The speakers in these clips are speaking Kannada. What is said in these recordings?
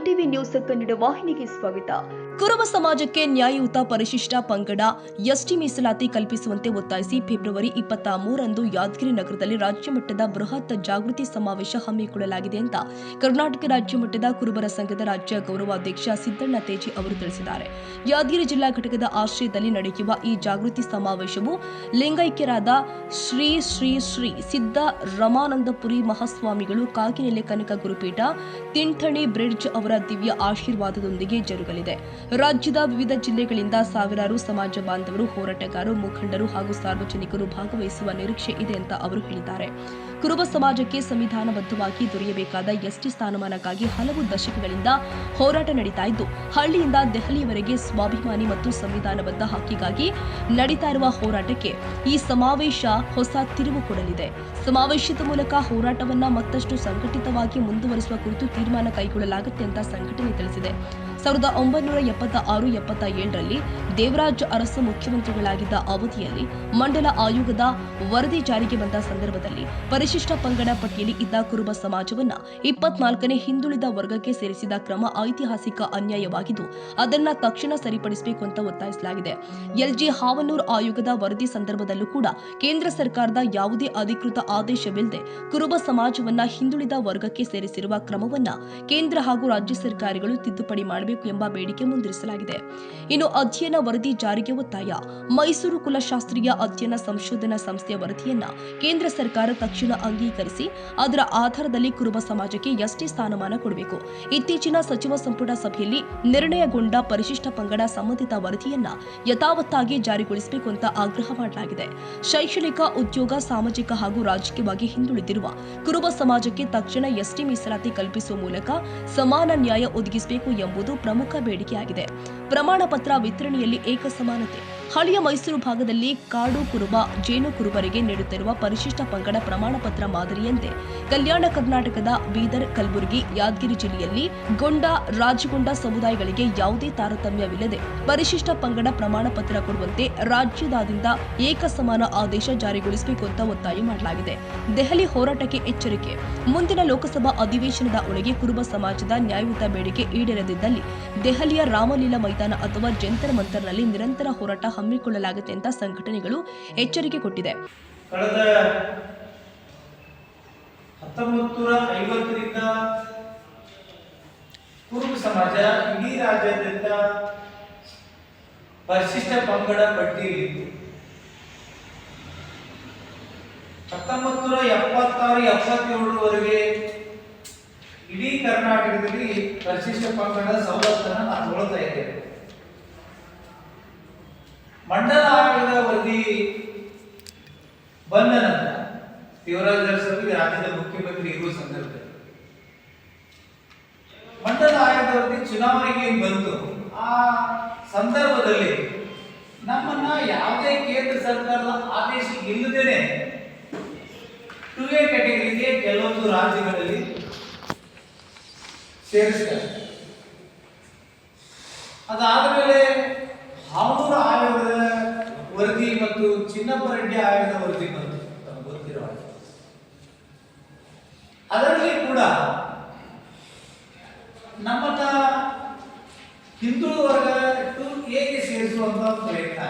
ಎಂಟಿವಿ ನ್ಯೂಸ್ ಕನ್ನಡ ವಾಹಿನಿಗೆ ಸ್ವಾಗತ. ಕುರುಬ ಸಮಾಜಕ್ಕೆ ನ್ಯಾಯಯುತ ಪರಿಶಿಷ್ಟ ಪಂಗಡ ಎಸ್ಟಿ ಮೀಸಲಾತಿ ಕಲ್ಪಿಸುವಂತೆ ಒತ್ತಾಯಿಸಿ ಫೆಬ್ರವರಿ 23ರಂದು ಯಾದಗಿರಿ ನಗರದಲ್ಲಿ ರಾಜ್ಯ ಮಟ್ಟದ ಬೃಹತ್ ಜಾಗೃತಿ ಸಮಾವೇಶ ಹಮ್ಮಿಕೊಳ್ಳಲಾಗಿದೆ ಅಂತ ಕರ್ನಾಟಕ ರಾಜ್ಯ ಮಟ್ಟದ ಕುರುಬರ ಸಂಘದ ರಾಜ್ಯ ಗೌರವಾಧ್ಯಕ್ಷ ಸಿದ್ದಣ್ಣ ತೇಜಿ ಅವರು ತಿಳಿಸಿದ್ದಾರೆ. ಯಾದಗಿರಿ ಜಿಲ್ಲಾ ಘಟಕದ ಆಶ್ರಯದಲ್ಲಿ ನಡೆಯುವ ಈ ಜಾಗೃತಿ ಸಮಾವೇಶವು ಲಿಂಗೈಕ್ಯರಾದ ಶ್ರೀ ಶ್ರೀ ಶ್ರೀ ಸಿದ್ದ ರಮಾನಂದಪುರಿ ಮಹಾಸ್ವಾಮಿಗಳು, ಕಾಗಿನೆಲೆ ಕನಕ ಗುರುಪೀಠ, ತಿಂಠಣಿ ಬ್ರಿಡ್ಜ್ ಅವರ ದಿವ್ಯ ಆಶೀರ್ವಾದದೊಂದಿಗೆ ಜರುಗಲಿದೆ. ರಾಜ್ಯದ ವಿವಿಧ ಜಿಲ್ಲೆಗಳಿಂದ ಸಾವಿರಾರು ಸಮಾಜ ಬಾಂಧವರು, ಹೋರಾಟಗಾರರು, ಮುಖಂಡರು ಹಾಗೂ ಸಾರ್ವಜನಿಕರು ಭಾಗವಹಿಸುವ ನಿರೀಕ್ಷೆ ಇದೆ ಅಂತ ಅವರು ಹೇಳಿದ್ದಾರೆ. ಕುರುಬ ಸಮಾಜಕ್ಕೆ ಸಂವಿಧಾನಬದ್ಧವಾಗಿ ದೊರೆಯಬೇಕಾದ ಎಸ್ಟಿ ಸ್ಥಾನಮಾನಕ್ಕಾಗಿ ಹಲವು ದಶಕಗಳಿಂದ ಹೋರಾಟ ನಡೀತಾ ಇದ್ದು, ಹಳ್ಳಿಯಿಂದ ದೆಹಲಿಯವರೆಗೆ ಸ್ವಾಭಿಮಾನಿ ಮತ್ತು ಸಂವಿಧಾನಬದ್ಧ ಹಕ್ಕಿಗಾಗಿ ನಡೀತಾ ಇರುವ ಹೋರಾಟಕ್ಕೆ ಈ ಸಮಾವೇಶ ಹೊಸ ತಿರುವು ಕೊಡಲಿದೆ. ಸಮಾವೇಶದ ಮೂಲಕ ಹೋರಾಟವನ್ನ ಮತ್ತಷ್ಟು ಸಂಘಟಿತವಾಗಿ ಮುಂದುವರಿಸುವ ಕುರಿತು ತೀರ್ಮಾನ ಕೈಗೊಳ್ಳಲಾಗುತ್ತೆ ಅಂತ ಸಂಘಟನೆ ತಿಳಿಸಿದೆ. 1976-77ರಲ್ಲಿ ದೇವರಾಜ್ ಅರಸ ಮುಖ್ಯಮಂತ್ರಿಗಳಾಗಿದ್ದ ಅವಧಿಯಲ್ಲಿ ಮಂಡಲ ಆಯೋಗದ ವರದಿ ಜಾರಿಗೆ ಬಂದ ಸಂದರ್ಭದಲ್ಲಿ ಪರಿಶಿಷ್ಟ ಪಂಗಡ ಪಟ್ಟಿಯಲ್ಲಿ ಇದ್ದ ಕುರುಬ ಸಮಾಜವನ್ನ 24ನೇ ಹಿಂದುಳಿದ ವರ್ಗಕ್ಕೆ ಸೇರಿಸಿದ ಕ್ರಮ ಐತಿಹಾಸಿಕ ಅನ್ಯಾಯವಾಗಿದ್ದು, ಅದನ್ನ ತಕ್ಷಣ ಸರಿಪಡಿಸಬೇಕು ಅಂತ ಒತ್ತಾಯಿಸಲಾಗಿದೆ. ಎಲ್ಜಿ ಹಾವನೂರ್ ಆಯೋಗದ ವರದಿ ಸಂದರ್ಭದಲ್ಲೂ ಕೂಡ ಕೇಂದ್ರ ಸರ್ಕಾರದ ಯಾವುದೇ ಅಧಿಕೃತ ಆದೇಶವಿಲ್ಲದೆ ಕುರುಬ ಸಮಾಜವನ್ನ ಹಿಂದುಳಿದ ವರ್ಗಕ್ಕೆ ಸೇರಿಸಿರುವ ಕ್ರಮವನ್ನ ಕೇಂದ್ರ ಹಾಗೂ ರಾಜ್ಯ ಸರ್ಕಾರಗಳು ತಿದ್ದುಪಡಿ ಮಾಡಬೇಕು ಎಂಬ ಬೇಡಿಕೆ ಮುಂದಿರಿಸಲಾಗಿದೆ. ಇನ್ನು ಅಧ್ಯಯನ ವರದಿ ಜಾರಿಗೆ ಒತ್ತಾಯ. ಮೈಸೂರು ಕುಲಶಾಸ್ತ್ರೀಯ ಅಧ್ಯಯನ ಸಂಶೋಧನಾ ಸಂಸ್ಥೆಯ ವರದಿಯನ್ನ ಕೇಂದ್ರ ಸರ್ಕಾರ ತಕ್ಷಣ ಅಂಗೀಕರಿಸಿ ಅದರ ಆಧಾರದಲ್ಲಿ ಕುರುಬ ಸಮಾಜಕ್ಕೆ ಎಸ್ಟಿ ಸ್ಥಾನಮಾನ ಕೊಡಬೇಕು. ಇತ್ತೀಚಿನ ಸಚಿವ ಸಂಪುಟ ಸಭೆಯಲ್ಲಿ ನಿರ್ಣಯಗೊಂಡ ಪರಿಶಿಷ್ಟ ಪಂಗಡ ಸಂಬಂಧಿತ ವರದಿಯನ್ನ ಯಥಾವತ್ತಾಗಿ ಜಾರಿಗೊಳಿಸಬೇಕು ಅಂತ ಆಗ್ರಹ ಮಾಡಲಾಗಿದೆ. ಶೈಕ್ಷಣಿಕ, ಉದ್ಯೋಗ, ಸಾಮಾಜಿಕ ಹಾಗೂ ರಾಜಕೀಯವಾಗಿ ಹಿಂದುಳಿದಿರುವ ಕುರುಬ ಸಮಾಜಕ್ಕೆ ತಕ್ಷಣ ಎಸ್ಟಿ ಮೀಸಲಾತಿ ಕಲ್ಪಿಸುವ ಮೂಲಕ ಸಮಾನ ನ್ಯಾಯ ಒದಗಿಸಬೇಕು ಎಂಬುದು ಪ್ರಮುಖ ಬೇಡಿಕೆಯಾಗಿದೆ. ಪ್ರಮಾಣ ಪತ್ರ ವಿತರಣೆಯಲ್ಲಿ ಏಕಸಮಾನತೆ. ಹಳೆಯ ಮೈಸೂರು ಭಾಗದಲ್ಲಿ ಕಾಡು ಕುರುಬ, ಜೇನು ಕುರುಬರಿಗೆ ನೀಡುತ್ತಿರುವ ಪರಿಶಿಷ್ಟ ಪಂಗಡ ಪ್ರಮಾಣ ಪತ್ರ ಮಾದರಿಯಂತೆ ಕಲ್ಯಾಣ ಕರ್ನಾಟಕದ ಬೀದರ್, ಕಲಬುರಗಿ, ಯಾದಗಿರಿ ಜಿಲ್ಲೆಯಲ್ಲಿ ಗೊಂಡ, ರಾಜಗೊಂಡ ಸಮುದಾಯಗಳಿಗೆ ಯಾವುದೇ ತಾರತಮ್ಯವಿಲ್ಲದೆ ಪರಿಶಿಷ್ಟ ಪಂಗಡ ಪ್ರಮಾಣ ಪತ್ರ ಕೊಡುವಂತೆ ರಾಜ್ಯದಾದ್ಯಂತ ಏಕಸಮಾನ ಆದೇಶ ಜಾರಿಗೊಳಿಸಬೇಕು ಅಂತ ಒತ್ತಾಯ ಮಾಡಲಾಗಿದೆ. ದೆಹಲಿ ಹೋರಾಟಕ್ಕೆ ಎಚ್ಚರಿಕೆ. ಮುಂದಿನ ಲೋಕಸಭಾ ಅಧಿವೇಶನದ ಒಳಗೆ ಕುರುಬ ಸಮಾಜದ ನ್ಯಾಯಯುತ ಬೇಡಿಕೆ ಈಡೇರದಿದ್ದಲ್ಲಿ ದೆಹಲಿಯ ರಾಮಲೀಲಾ ಮೈದಾನ ಅಥವಾ ಜಂತರ್ ಮಂತರ್ನಲ್ಲಿ ನಿರಂತರ ಹೋರಾಟ ಹಮ್ಮಿಕೊಳ್ಳಲಾಗುತ್ತೆ ಅಂತ ಸಂಘಟನೆಗಳು ಎಚ್ಚರಿಕೆ ಕೊಟ್ಟಿದೆ. ಕಳೆದ 1950ರಿಂದ ಕುರುಬ ಸಮಾಜ ಇಡೀ ರಾಜ್ಯಾದ್ಯಂತ ಪರಿಶಿಷ್ಟ ಪಂಗಡ ಪಟ್ಟಿಯಲ್ಲಿತ್ತು. 1976-77ರವರೆಗೆ ಇಡೀ ಕರ್ನಾಟಕದಲ್ಲಿ ಪರಿಶಿಷ್ಟ ಪಂಗಡದ ಸವಲತ್ತನ್ನು ನಾವು ತಗೊಳ್ತಾ ಇದ್ದೇವೆ. ಮಂಡಲ ಆಯೋಗದ ವರದಿ ಬಂದ ನಂತರ ದೇವರಾಜ್ ಅರಸರು ರಾಜ್ಯದ ಮುಖ್ಯಮಂತ್ರಿ ಇರುವ ಸಂದರ್ಭದಲ್ಲಿ ಮಂಡಲ ಆಯೋಗದ ವರದಿ ಚುನಾವಣೆಗೆ ಬಂತು. ಆ ಸಂದರ್ಭದಲ್ಲಿ ನಮ್ಮನ್ನ ಯಾವುದೇ ಕೇಂದ್ರ ಸರ್ಕಾರದ ಆದೇಶ ಇಲ್ಲದೇನೆ 2A ಕ್ಯಾಟಗರಿಗೆ ಕೆಲವೊಂದು ರಾಜ್ಯಗಳಲ್ಲಿ ಸೇರಿಸ್ತಾರೆ. ಅದಾದ ಮೇಲೆ ಹಾವನೂರು ಆಯೋಗದ ವರದಿ ಮತ್ತು ಚಿನ್ನಪ್ಪ ರೆಡ್ಡಿ ಆಯೋಗದ ವರದಿ ಬಂತು, ಗೊತ್ತಿರೋ ಅದರಲ್ಲಿ ಕೂಡ ನಮ್ಮನ್ನ ಹಿಂದುಳಿದ ವರ್ಗ 2Aಗೆ ಸೇರಿಸುವಂತ ಪ್ರಯತ್ನ.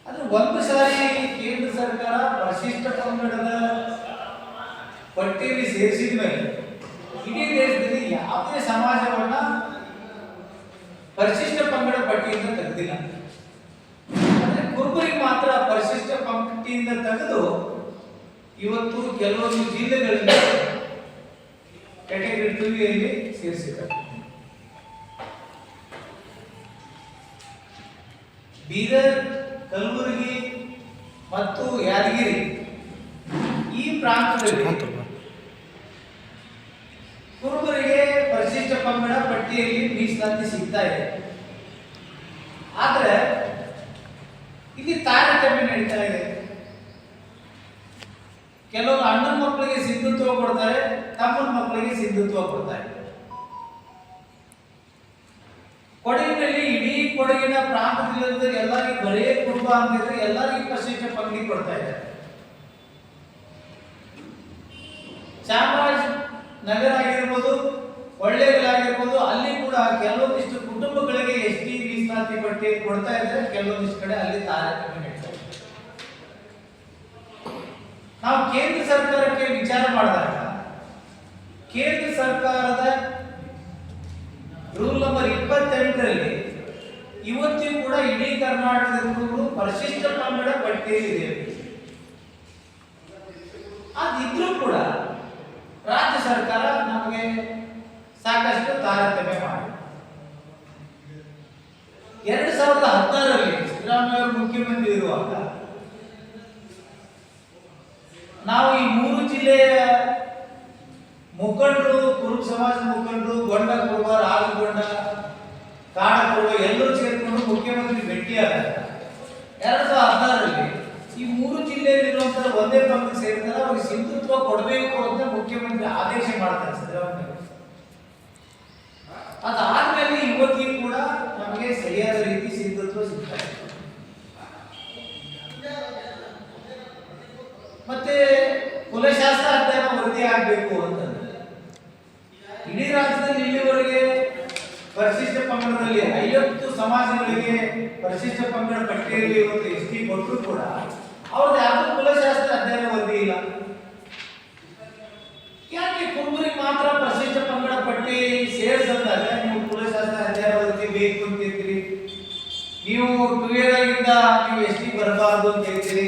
ಅದು ಒಂದು ಸಾರಿ ಕೇಂದ್ರ ಸರ್ಕಾರ ಪರಿಶಿಷ್ಟ ಪಂಗಡದ ಪಟ್ಟಿಯಲ್ಲಿ ಸೇರಿಸಿದ ಮೇಲೆ ಇಡೀ ದೇಶದಲ್ಲಿ ಯಾವುದೇ ಸಮಾಜವನ್ನ ಪರಿಶಿಷ್ಟ ಪಂಗಡ ಪಟ್ಟಿಯಿಂದ ತೆಗೆದಿಲ್ಲ. ಅಂದ್ರೆ ಕುರುಬರಿಗೆ ಮಾತ್ರ ಪರಿಶಿಷ್ಟ ಪಟ್ಟಿಯಿಂದ ತೆಗೆದು ಇವತ್ತು ಕೆಲವೊಂದು ಜಿಲ್ಲೆಗಳಿಂದ ಕ್ಯಾಟಗರಿ 2ಯಲ್ಲಿ ಸೇರಿಸಿದ್ದಾರೆ. ಬೀದರ್, ಕಲಬುರಗಿ ಮತ್ತು ಯಾದಗಿರಿ ಈ ಪ್ರಾಂತದಲ್ಲಿ ಕುರುಬರಿಗೆ ಪರಿಶಿಷ್ಟ ಪಂಗಡ ಪಟ್ಟಿಯಲ್ಲಿ ಮೀಸಲಾತಿ ಸಿಗ್ತಾ ಇದೆ. ಆದ್ರೆ ಇಲ್ಲಿ ತಾರತಮ್ಯ ನಡೀತಾ ಇದೆ. ಕೆಲವರು ಅಣ್ಣನ ಮಕ್ಕಳಿಗೆ ಸಿಂಧುತ್ವ ಕೊಡ್ತಾರೆ, ತಮ್ಮನ ಮಕ್ಕಳಿಗೆ ಸಿಂಧುತ್ವ ಕೊಡ್ತಾರೆ. ಕೊಡಗಿನಲ್ಲಿ ಇಡೀ ಕೊಡಗಿನ ಪ್ರಾಂತದಲ್ಲಿ ಎಲ್ಲರಿಗೂ ಬರೇ ಕುರುಬ ಅಂತಿದ್ರೆ ಎಲ್ಲರಿಗೂ ಪರಿಶಿಷ್ಟ ಪಂಗಡಿ ಕೊಡ್ತಾ ಇದ್ದಾರೆ. ಚಾಮರಾಜ ನಗರ ಆಗಿರ್ಬೋದು, ಒಳ್ಳೆಗಳಾಗಿರ್ಬೋದು, ಅಲ್ಲಿ ಕೂಡ ಕೆಲವೊಂದಿಷ್ಟು ಕುಟುಂಬಗಳಿಗೆ ಎಸ್.ಟಿ ಮೀಸಲಾತಿ ಪಟ್ಟಿ ಕೊಡ್ತಾ ಇದ್ರೆ, ಕೆಲವೊಂದಿಷ್ಟು ಕಡೆ ಅಲ್ಲಿ ತಾರತಮ್ಯ ನಡೀತಾ ಇದೆ. ನಾವು ಕೇಂದ್ರ ಸರ್ಕಾರಕ್ಕೆ ವಿಚಾರ ಮಾಡಿದಾಗ ಕೇಂದ್ರ ಸರ್ಕಾರದ ರೂಲ್ ನಂಬರ್ 28ರಲ್ಲಿ ಇವತ್ತಿಗೂ ಕೂಡ ಇಡೀ ಕರ್ನಾಟಕದ ಪರಿಶಿಷ್ಟ ಪಂಗಡ ಪಟ್ಟಿಯಲ್ಲಿದೆ. ಅದಿದ್ರೂ ಕೂಡ ರಾಜ್ಯ ಸರ್ಕಾರ ನಮಗೆ ಸಾಕಷ್ಟು ತಾರತಮ್ಯ ಮಾಡಿ 2016ರಲ್ಲಿ ಸಿದ್ದರಾಮಯ್ಯ ಅವರು ಮುಖ್ಯಮಂತ್ರಿ ಇರುವಾಗ ನಾವು ಈ 3 ಜಿಲ್ಲೆಯ ಮುಖಂಡರು, ಕುರುಬ ಸಮಾಜದ ಮುಖಂಡರು, ಗೊಂಡ ಕುರುಬ, ರಾಜಗೊಂಡ, ಕಾಡ ಕುರುಬ ಎಲ್ಲರೂ ಸೇರಿಕೊಂಡು ಮುಖ್ಯಮಂತ್ರಿ ಭೇಟಿಯಾದಾಗ 2016ರಲ್ಲಿ ಈ 3 ಜಿಲ್ಲೆಯಲ್ಲಿರುವಂತಹ ಒಂದೇ ಪಂಗಡ ಸೇರ್ತಾರೆ, ಅವ್ರಿಗೆ ಸಿಂಧುತ್ವ ಕೊಡಬೇಕು ಅಂತ ಮುಖ್ಯಮಂತ್ರಿ ಆದೇಶ ಮಾಡ್ತಾರೆ ಸಿದ್ದರಾಮಯ್ಯ. ಅದಾದ್ಮೇಲೆ ಇವತ್ತಿಗೂ ಕೂಡ ನಮಗೆ ಸರಿಯಾದ ರೀತಿ ಸಿಂಧುತ್ವ ಸಿಗ್ತಾ ಇದೆ. ಮತ್ತೆ ಕುಲಶಾಸ್ತ್ರ ಅಧ್ಯಯನ ವರದಿ ಆಗಬೇಕು ಅಂತಂದ್ರೆ ಇಡೀ ರಾಜ್ಯದಲ್ಲಿ ಇಲ್ಲಿವರೆಗೆ ಪರಿಶಿಷ್ಟ ಪಂಗಡದಲ್ಲಿ 50 ಸಮಾಜಗಳಿಗೆ ಪರಿಶಿಷ್ಟ ಪಂಗಡ ಪಟ್ಟಿಯಲ್ಲಿ ಇವತ್ತು ಎಸ್.ಟಿ ಕೊಟ್ಟರು ಕೂಡ ಅವ್ರದ್ದು ಯಾವುದು ಕುಲಶಾಸ್ತ್ರ ಅಧ್ಯಯನ ವರದಿ ಇಲ್ಲ. ಯಾಕೆ ಕುರುಬರಿಗೆ ಮಾತ್ರ ಪರಿಶಿಷ್ಟ ಪಂಗಡ ಪಟ್ಟಿ ಸೇರಿಸಿದಾಗ ನೀವು ಕುಲಶಾಸ್ತ್ರ ಅಧ್ಯಯನ ವರದಿ ಬೇಕು ಅಂತ ಹೇಳ್ತೀರಿ, ನೀವು 2 ನೀವು ಎಸ್.ಟಿ ಬರಬಾರ್ದು ಅಂತ ಹೇಳ್ತೀರಿ.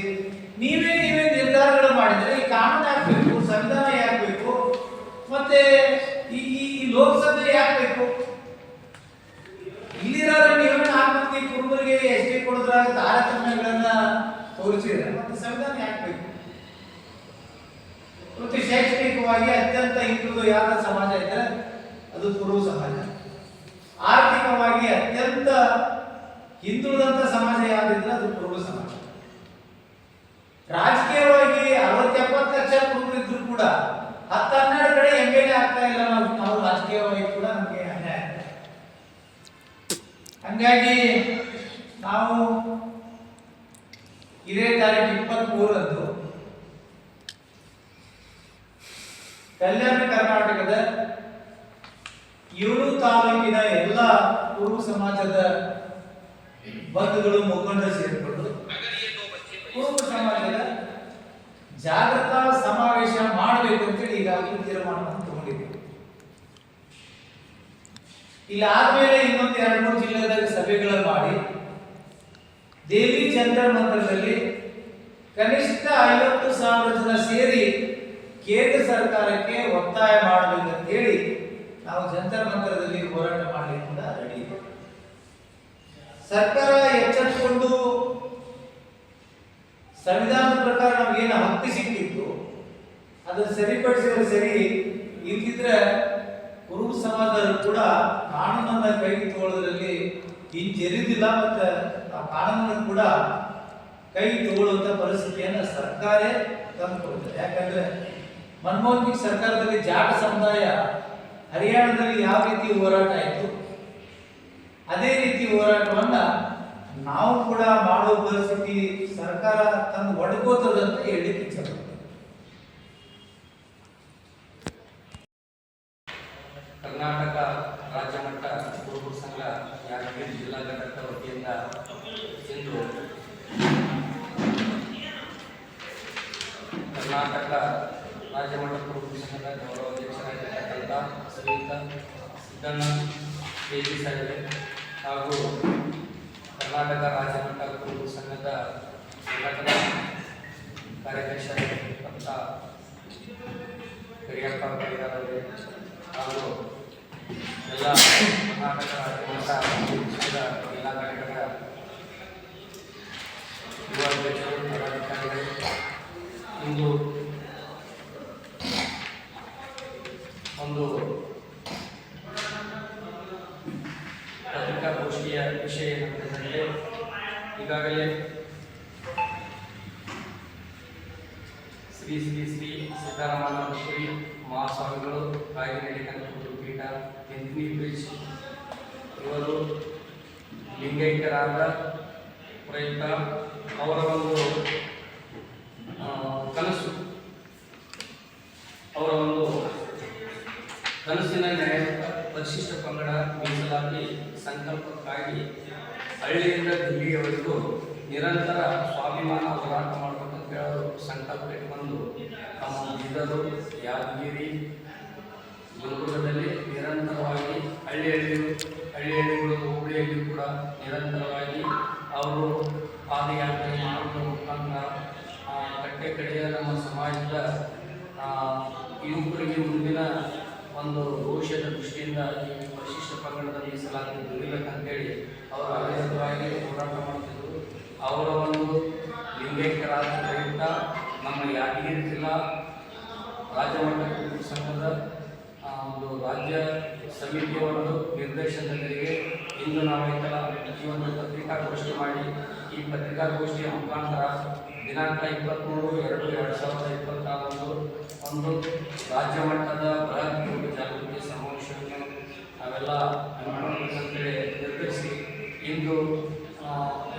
ನೀವೇ ನಿರ್ಧಾರಗಳು ಮಾಡಿದ್ರೆ ಈ ಕಾನೂನು ಯಾಕಬೇಕು, ಸಂವಿಧಾನ ಯಾಕಬೇಕು, ಮತ್ತೆ ಈ ಲೋಕಸಭೆ ಯಾಕಬೇಕು? ಇಲ್ಲಿರೋರು ನೀವು 4 ಮಂದಿ ಕುರುಬರಿಗೆ ಎಸ್.ಟಿ ಕೊಡೋದ್ರಾಗ ತಾರತಮ್ಯಗಳನ್ನ ತೋರಿಸಿದ್ರೆ ಮತ್ತೆ ಸಂವಿಧಾನ ಯಾಕಬೇಕು? ಮತ್ತು ಶೈಕ್ಷಣಿಕವಾಗಿ ಅತ್ಯಂತ ಹಿಂದುಳಿದ ಯಾವ ಸಮಾಜ ಇದ್ರೆ ಅದು ಕುರುಬ ಸಮಾಜ. ಆರ್ಥಿಕವಾಗಿ ಅತ್ಯಂತ ಹಿಂದುಳಿದಂತ ಸಮಾಜ ಯಾವ್ದಿದ್ರೆ ಅದು ಕುರುಬ ಸಮಾಜ. ರಾಜಕೀಯವಾಗಿ 60-70 ಲಕ್ಷ ಕುರುಬರಿದ್ರು ಕೂಡ 10-12 ಕಡೆ ಎಂ.ಎಲ್.ಎ ಆಗ್ತಾ ಇಲ್ಲ. ನಾವು ರಾಜಕೀಯವಾಗಿ ಕೂಡ ನಮಗೆ ಅನ್ಯಾಯ. ಹಂಗಾಗಿ ನಾವು ಇದೇ ತಾರೀಕು 23ರಂದು ಕಲ್ಯಾಣ ಕರ್ನಾಟಕದ 7 ತಾಲೂಕಿನ ಎಲ್ಲ ಕುರುಬ ಸಮಾಜದ ಬಂಧುಗಳು, ಮುಖಂಡರು ಸೇರಿಕೊಂಡು ಕುರುಬ ಸಮಾಜದ ಜಾಗೃತಾ ಸಮಾವೇಶ ಮಾಡಬೇಕು ಅಂತೇಳಿ ಈಗಾಗಲೇ ತೀರ್ಮಾನವನ್ನು ತಗೊಂಡಿದ್ದೀವಿ. ಇಲ್ಲಿ ಆದ್ಮೇಲೆ ಇನ್ನೊಂದು 2-3 ಜಿಲ್ಲೆದಾಗ ಸಭೆಗಳನ್ನು ಮಾಡಿ ದೇವಿ ಜಂತರ್ ಮಂತರದಲ್ಲಿ ಕನಿಷ್ಠ 50,000 ಜನ ಸೇರಿ ಕೇಂದ್ರ ಸರ್ಕಾರಕ್ಕೆ ಒತ್ತಾಯ ಮಾಡಬೇಕಂತ ಹೇಳಿ ನಾವು ಜಂತರ್ ಮಂತರದಲ್ಲಿ ಹೋರಾಟ ಮಾಡಲಿಕ್ಕೆ ಕೂಡ ರೆಡಿ ಇದೆ. ಸರ್ಕಾರ ಎಚ್ಚೆತ್ತುಕೊಂಡು ಸಂವಿಧಾನದ ಪ್ರಕಾರ ನಮಗೇನು ಹಕ್ಕು ಸಿಕ್ಕಿತ್ತು ಅದನ್ನು ಸರಿಪಡಿಸಿದ್ರೆ ಸರಿ, ಇಲ್ದಿದ್ರೆ ಕುರುಬ ಸಮಾಜದವರು ಕೂಡ ಕಾನೂನನ್ನ ಕೈಗೆ ತಗೊಳ್ಳೋದ್ರಲ್ಲಿ ಹಿಂಜರಿದಿಲ್ಲ. ಮತ್ತೆ ಆ ಕಾನೂನನ್ನು ಕೂಡ ಕೈಗೆ ತಗೊಳ್ಳುವಂತ ಪರಿಸ್ಥಿತಿಯನ್ನು ಸರ್ಕಾರ ತಂದುಕೊಡ್ತಾರೆ. ಯಾಕಂದ್ರೆ ಮನಮೋಹನ್ ಸಿಂಗ್ ಸರ್ಕಾರದಲ್ಲಿ ಜಾಟ ಸಮುದಾಯ ಹರಿಯಾಣದಲ್ಲಿ ಯಾವ ರೀತಿ ಹೋರಾಟ ಆಯಿತು ಅದೇ ರೀತಿ ಹೋರಾಟವನ್ನ ನಾವು ಕೂಡ ಮಾಡೋ ಪರಿಸ್ಥಿತಿ ಸರ್ಕಾರ ತಂದು ಒಡ್ಕೋತದಂತ ಹೇಳಿಕ್ಕೆ ಇಚ್ಛೆ ಪಡ್ತೀನಿ. ಕರ್ನಾಟಕ ರಾಜ್ಯ ಮಟ್ಟ ಕುರುಬ ಸಂಘ ಯಾದಗಿರಿ ಜಿಲ್ಲಾ ಘಟಕದ ವತಿಯಿಂದ ಇಂದು ಕರ್ನಾಟಕ ರಾಜ್ಯ ಮಟ್ಟ ಕುರುಬ ಸಂಘದ ಗೌರವಾಧ್ಯಕ್ಷರಾಗಿರ್ತಕ್ಕಂಥ ಶ್ರೀಯುತ ಸಿದ್ದಣ್ಣ ಕೆ.ಜಿ. ಸಾಹೇಬ್ ಹಾಗೂ ಕರ್ನಾಟಕ ರಾಜ್ಯ ಮಟ್ಟ ಕುರುಬ ಸಂಘದ ಸಂಘಟನಾ ಕಾರ್ಯಾಧ್ಯಕ್ಷರಾಗಿರ್ತಕ್ಕಂಥ ಕರಿಯಪ್ಪ ಪರಿಹಾರವರೇ ಹಾಗೂ ಎಲ್ಲ ಕರ್ನಾಟಕ ರಾಜ್ಯ ಮಟ್ಟ ಕುರುಬ ಸಂಘದ ಎಲ್ಲ ಘಟಕದ ಯುವ ಅಧ್ಯಕ್ಷರು, ಪದಾಧಿಕಾರಿಗಳು, ಇಂದು ಒಂದು ಪತ್ರಿಕಾಗೋಷ್ಠಿಯ ವಿಷಯ ಏನೆಂದರೆ ಈಗಾಗಲೇ ಶ್ರೀ ಶ್ರೀ ಶ್ರೀ ಸಿದ್ದರಾಮಯ್ಯ ಮಹಾಸ್ವಾಮಿಗಳು ಕಾಯ್ದೆನಡಿಕಂತ ಪೀಠ ಎಂಟನೇ ಬ್ರಿಡ್ಜ್ ಇವರು ಲಿಂಗೈಕ್ಯರಾದ ಪ್ರಯುಕ್ತ ಅವರ ಒಂದು ಕನಸು, ಅವರ ಒಂದು ಪರಿಶಿಷ್ಟ ಪಂಗಡ ಮೀಸಲಾತಿ ಸಂಕಲ್ಪಕ್ಕಾಗಿ ಹಳ್ಳಿಯಿಂದ ದಿಲ್ಲಿಯವರೆಗೂ ನಿರಂತರ ಸ್ವಾಭಿಮಾನ ಹೋರಾಟ ಮಾಡಬೇಕಂತ ಹೇಳೋರು ಸಂಕಲ್ಪ ಇಟ್ಕೊಂಡು ನಮ್ಮ ಬೀದರು ಯಾದಗಿರಿ ಗುಲ್ಬರ್ಗದಲ್ಲಿ ನಿರಂತರವಾಗಿ ಹಳ್ಳಿಗಳು ಹೋಬಳಿಯಲ್ಲಿ ಕೂಡ ನಿರಂತರವಾಗಿ ಅವರು ಪಾದಯಾತ್ರೆ ಮಾಡುವ ಮುಖಾಂತರ ಕಟ್ಟೆ ಕಡೆಯ ನಮ್ಮ ಸಮಾಜದ ಯುವಕರಿಗೆ ಮುಂದಿನ ಒಂದು ಭವಿಷ್ಯದ ದೃಷ್ಟಿಯಿಂದ ಈ ಪರಿಶಿಷ್ಟ ಪಂಗಡದ ಮೀಸಲಾತಿ ದೊರೆಯಬೇಕಂತೇಳಿ ಅವರು ಅವಿರತವಾಗಿ ಹೋರಾಟ ಮಾಡ್ತಿದ್ದರು. ಅವರ ಒಂದು ಲಿಂಗೈಕ್ಯರಾದ ಪ್ರಯುಕ್ತ ನಮ್ಮ ಯಾದಗಿರಿ ಜಿಲ್ಲಾ ರಾಜ್ಯ ಮಟ್ಟ ಕುರುಬ ಸಂಘದ ಒಂದು ರಾಜ್ಯ ಸಮಿತಿಯ ಒಂದು ನಿರ್ದೇಶನದೊಂದಿಗೆ ಇಂದು ನಾವೆಲ್ಲ ಈ ಒಂದು ಪತ್ರಿಕಾಗೋಷ್ಠಿ ಮಾಡಿ ಈ ಪತ್ರಿಕಾಗೋಷ್ಠಿಯ ಮುಖಾಂತರ ದಿನಾಂಕ 23/2/2026 ಒಂದು ರಾಜ್ಯ ಮಟ್ಟದ ಬೃಹತ್ ಕುರುಬ ಜಾಗೃತಿ ಸಮಾವೇಶವನ್ನು ನಾವೆಲ್ಲ ಮಾಡಬೇಕಂತೇಳಿ ನಿರ್ಧರಿಸಿ ಇಂದು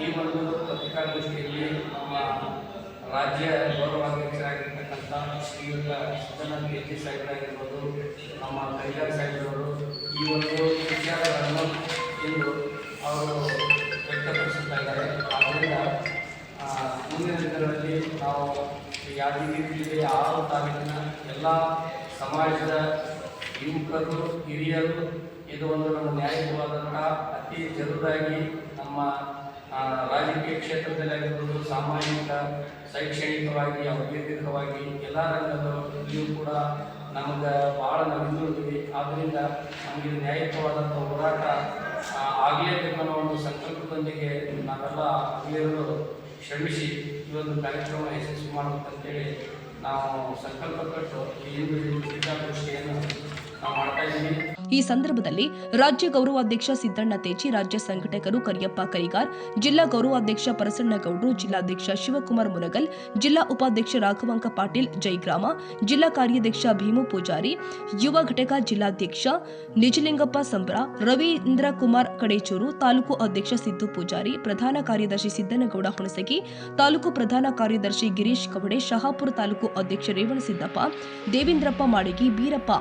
ಈ ಒಂದು ಪತ್ರಿಕಾಗೋಷ್ಠಿಯಲ್ಲಿ ನಮ್ಮ ರಾಜ್ಯ ಗೌರವಾಧ್ಯಕ್ಷರಾಗಿರ್ತಕ್ಕಂಥ ಶ್ರೀಯುತ ಸದನ ಕೆ ಸಾಹೇಬರಾಗಿರ್ಬೋದು, ನಮ್ಮ ಕೈಗಾರ್ ಸಾಹೇಬರವರು ಈ ಒಂದು ವಿಚಾರಗಳನ್ನು ಇಂದು ಅವರು ವ್ಯಕ್ತಪಡಿಸುತ್ತಾ ಇದ್ದಾರೆ. ಆದ್ದರಿಂದ ಮುಂದಿನ ದಿನಗಳಲ್ಲಿ ನಾವು ಯಾದಗಿರಿ ಜಿಲ್ಲೆಯ 6 ತಾಲೂಕಿನ ಎಲ್ಲ ಸಮಾಜದ ಯುವಕರು ಹಿರಿಯರು ಇದು ಒಂದು ನಮ್ಮ ನ್ಯಾಯವಾದಂಥ ಅತಿ ಜರುದಾಗಿ ನಮ್ಮ ರಾಜಕೀಯ ಕ್ಷೇತ್ರದಲ್ಲಿ ಆಗಿರ್ಬೋದು, ಸಾಮಾಜಿಕ ಶೈಕ್ಷಣಿಕವಾಗಿ ಔದ್ಯೋಗಿಕವಾಗಿ ಎಲ್ಲ ರಂಗದಲ್ಲಿಯೂ ಕೂಡ ನಮಗೆ ಭಾಳ ನಾವು ಹಿಂದುಳಿದ್ವಿ. ಆದ್ದರಿಂದ ನಮಗೆ ನ್ಯಾಯಯುತವಾದಂಥ ಹೋರಾಟ ಆಗಲೇಬೇಕನ್ನೋ ಒಂದು ಸಂಕಲ್ಪದೊಂದಿಗೆ ನಾವೆಲ್ಲ ಹಿರಿಯರು ಶ್ರಮಿಸಿ ಈ ಒಂದು ಕಾರ್ಯಕ್ರಮ ಯಶಸ್ವಿ ಮಾಡಬೇಕಂತೇಳಿ ನಾವು ಸಂಕಲ್ಪ ಪಟ್ಟು ಈ ಪತ್ರಿಕಾಗೋಷ್ಠಿಯನ್ನು ನಾವು ಮಾಡ್ತಾ ಇದ್ದೀವಿ. ಈ ಸಂದರ್ಭದಲ್ಲಿ ರಾಜ್ಯ ಗೌರವಾಧ್ಯಕ್ಷ ಸಿದ್ದಣ್ಣ ತೇಜಿ, ರಾಜ್ಯ ಸಂಘಟಕರು ಕರಿಯಪ್ಪ ಕರಿಗಾರ್, ಜಿಲ್ಲಾ ಗೌರವಾಧ್ಯಕ್ಷ ಪರಸಣ್ಣಗೌಡರು, ಜಿಲ್ಲಾಧ್ಯಕ್ಷ ಶಿವಕುಮಾರ್ ಮುನಗಲ್, ಜಿಲ್ಲಾ ಉಪಾಧ್ಯಕ್ಷ ರಾಘವಂಕ ಪಾಟೀಲ್ ಜೈಗ್ರಾಮ, ಜಿಲ್ಲಾ ಕಾರ್ಯಾಧ್ಯಕ್ಷ ಭೀಮು ಪೂಜಾರಿ, ಯುವ ಘಟಕ ಜಿಲ್ಲಾಧ್ಯಕ್ಷ ನಿಜಲಿಂಗಪ್ಪ ಸಂಬ್ರ, ರವೀಂದ್ರ ಕುಮಾರ್ ಕಡೇಚೂರು, ತಾಲೂಕು ಅಧ್ಯಕ್ಷ ಸಿದ್ದು ಪೂಜಾರಿ, ಪ್ರಧಾನ ಕಾರ್ಯದರ್ಶಿ ಸಿದ್ದನಗೌಡ ಹುಣಸಗಿ, ತಾಲೂಕು ಪ್ರಧಾನ ಕಾರ್ಯದರ್ಶಿ ಗಿರೀಶ್ ಕವಡೆ, ಶಹಾಪುರ ತಾಲೂಕು ಅಧ್ಯಕ್ಷ ರೇವಣಸಿದ್ದಪ್ಪ, ದೇವೇಂದ್ರಪ್ಪ ಮಾಳಿಗಿ, ಬೀರಪ್ಪ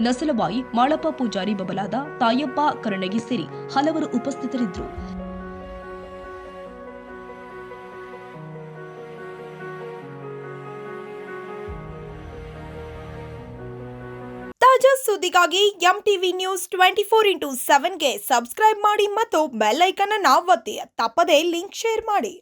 ನಸಲವಾಯಿ, ಮಾಳಪ್ಪ ಪೂಜಾರಿ ಬಬಲಾದ, ತಾಯಪ್ಪ ಕರಣಗಿ ಸೇರಿ ಹಲವರು ಉಪಸ್ಥಿತರಿದ್ದರು. ತಾಜಾ ಸುದ್ದಿಗಾಗಿ MTV ನ್ಯೂಸ್ 24/7ಗೆ ಸಬ್ಸ್ಕ್ರೈಬ್ ಮಾಡಿ ಮತ್ತು ಬೆಲ್ ಐಕಾನ್ ಅನ್ನು ಒತ್ತಿ. ತಪ್ಪದೇ ಲಿಂಕ್ ಶೇರ್ ಮಾಡಿ.